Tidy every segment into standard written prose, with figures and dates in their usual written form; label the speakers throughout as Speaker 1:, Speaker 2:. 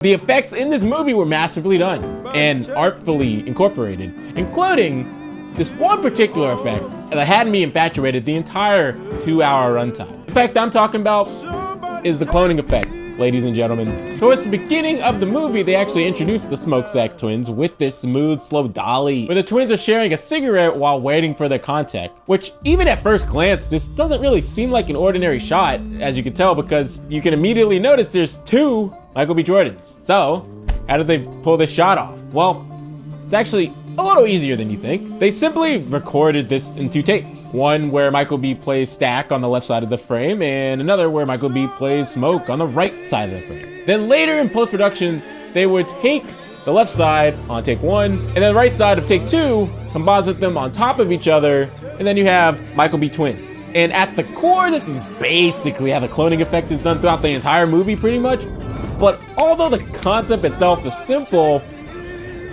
Speaker 1: The effects in this movie were masterfully done and artfully incorporated, including this one particular effect that had me infatuated the entire 2-hour runtime. The effect I'm talking about is the cloning effect, ladies and gentlemen. Towards the beginning of the movie, they actually introduced the Smokestack twins with this smooth, slow dolly, where the twins are sharing a cigarette while waiting for their contact, which even at first glance, this doesn't really seem like an ordinary shot, as you can tell, because you can immediately notice there's 2 Michael B. Jordans. So, how did they pull this shot off? Well, it's actually a little easier than you think. They simply recorded this in 2 takes. One where Michael B plays Stack on the left side of the frame, and another where Michael B plays Smoke on the right side of the frame. Then later in post-production, they would take the left side on take 1, and then the right side of take 2, composite them on top of each other, and then you have Michael B twins. And at the core, this is basically how the cloning effect is done throughout the entire movie pretty much. But although the concept itself is simple,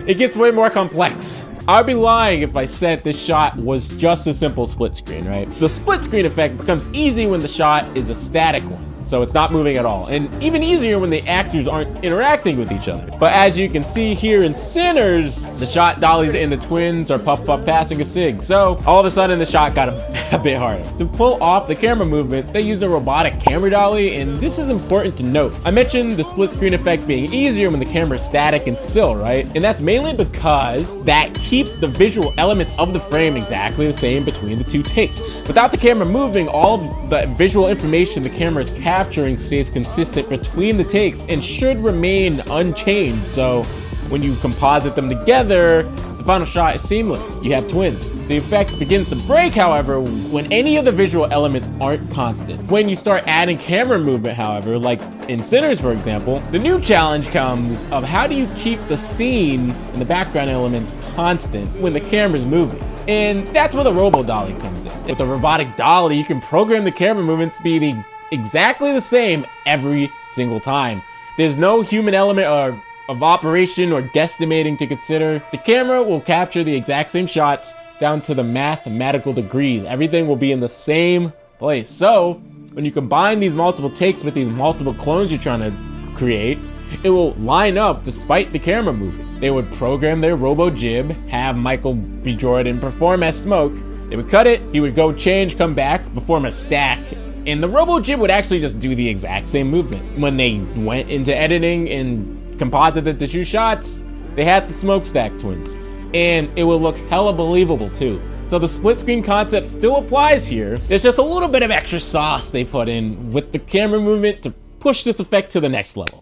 Speaker 1: it gets way more complex. I'd be lying if I said this shot was just a simple split screen, right? The split screen effect becomes easy when the shot is a static one, so it's not moving at all, and even easier when the actors aren't interacting with each other. But as you can see here in Sinners, the shot dollies and the twins are puff passing a cig, so all of a sudden the shot got a bit harder. To pull off the camera movement, they used a robotic camera dolly, and this is important to note. I mentioned the split screen effect being easier when the camera is static and still, right? And that's mainly because that keeps the visual elements of the frame exactly the same between the 2 takes. Without the camera moving, all of the visual information the camera is capturing stays consistent between the takes and should remain unchanged, so when you composite them together, the final shot is seamless. You have twins. The effect begins to break, however, when any of the visual elements aren't constant. When you start adding camera movement, however, like in Sinners, for example, the new challenge comes of how do you keep the scene and the background elements constant when the camera's moving? And that's where the robo dolly comes in. With the robotic dolly, you can program the camera movements to be exactly the same every single time. There's no human element of operation or guesstimating to consider. The camera will capture the exact same shots down to the mathematical degrees. Everything will be in the same place. So when you combine these multiple takes with these multiple clones you're trying to create, it will line up despite the camera movement. They would program their robo jib, have Michael B. Jordan perform as Smoke. They would cut it, he would go change, come back, perform a stack, and the robo jib would actually just do the exact same movement. When they went into editing and composited the 2 shots, they had the Smokestack twins, and it will look hella believable too. So the split screen concept still applies here. There's just a little bit of extra sauce they put in with the camera movement to push this effect to the next level.